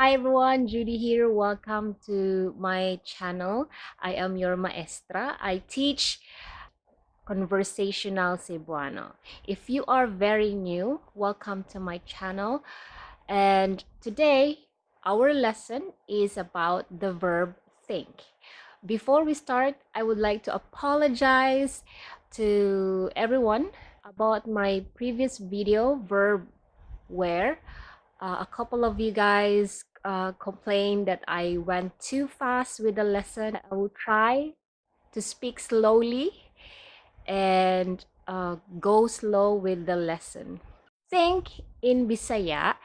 Hi everyone, Judy here. Welcome to my channel. I am your maestra. I teach Conversational Cebuano. If you are very new, welcome to my channel. And today, our lesson is about the verb think. Before we start, I would like to apologize to everyone about my previous video, verb where a couple of you guys complained that I went too fast with the lesson. I will try to speak slowly and go slow with the lesson. Think in Bisaya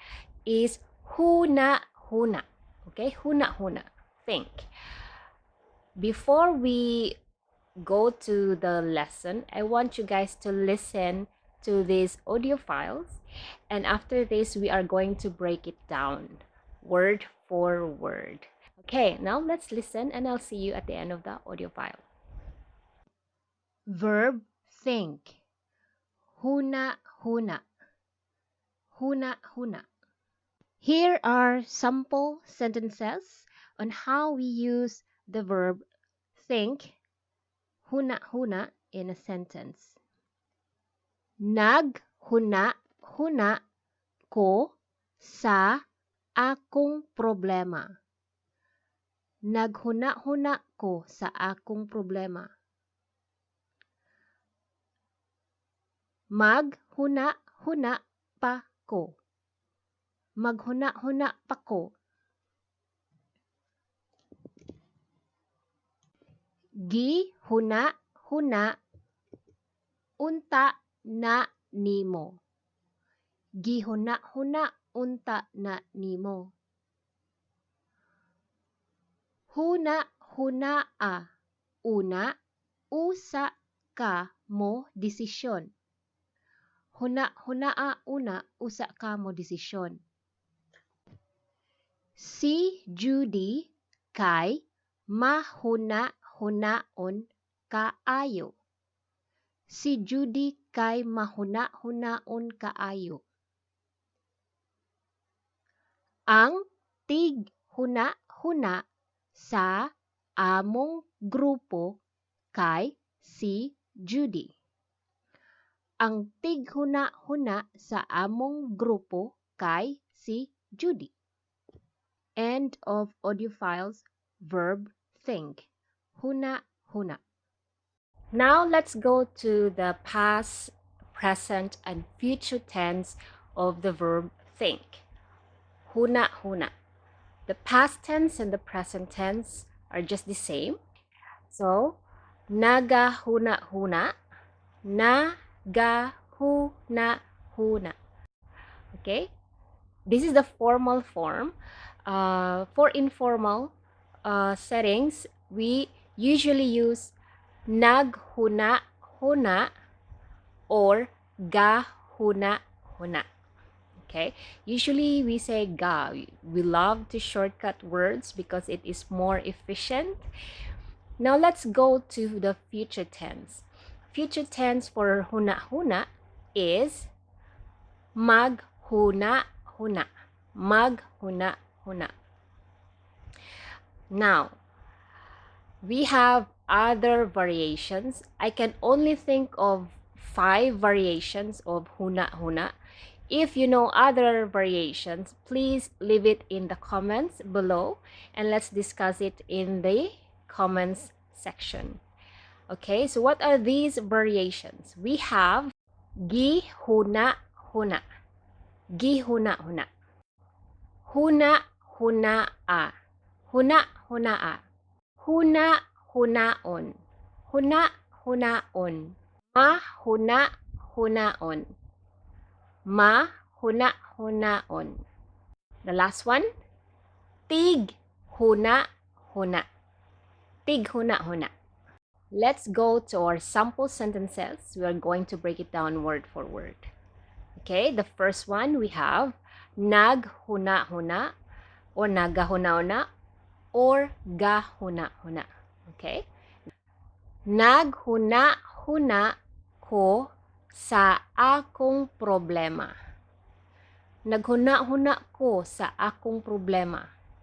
is huna huna. Okay, huna huna. Think. Before we go to the lesson, I want you guys to listen to these audio files. And after this, we are going to break it down word for word. Okay, now let's listen and I'll see you at the end of the audio file. Verb think. Huna huna. Huna huna. Here are sample sentences on how we use the verb think, huna huna, in a sentence. Naghuna-huna ko sa akong problema. Naghuna-huna ko sa akong problema. Maghuna-huna pa ko. Maghuna-huna pa ko. Gihuna-huna unta na nimo. Gihuna-huna unta na nimo. Huna-hunaa una usa ka mo desisyon. Huna-hunaa una usa ka mo desisyon. Si Judy kay mahuna-hunaon kaayo. Si Judy kay mahuna-hunaon kaayo. Ang tig-huna-huna sa among grupo kay si Judy. Ang tig-huna-huna sa among grupo kay si Judy. End of audio files, verb think. Huna-huna. Now let's go to the past, present, and future tense of the verb think. Huna-huna. The past tense and the present tense are just the same. So, naga-huna-huna, naga-huna-huna. Okay? This is the formal form. For informal settings, we usually use naghuna-huna or ga-huna-huna. Okay, usually we say ga. We love to shortcut words because it is more efficient. Now let's go to the future tense. Future tense for huna-huna is maghuna-huna. Maghuna-huna. Now, we have other variations. I can only think of 5 variations of huna-huna. If you know other variations, please leave it in the comments below and let's discuss it in the comments section. Okay, so what are these variations? We have gi-huna-huna. Gi-huna-huna. Huna-huna-a. Huna-huna-a. Huna-hunaon. Huna-hunaon. Ma-huna-hunaon. Ma-huna-hunaon. The last one, tig-huna-huna. Tig-huna-huna. Let's go to our sample sentences. We are going to break it down word for word. Okay, the first one we have naghuna-huna or nagahuna-huna or gahuna-huna. Okay? Naghuna-huna ko sa akong problema. Naghuna-huna ko sa akong problema.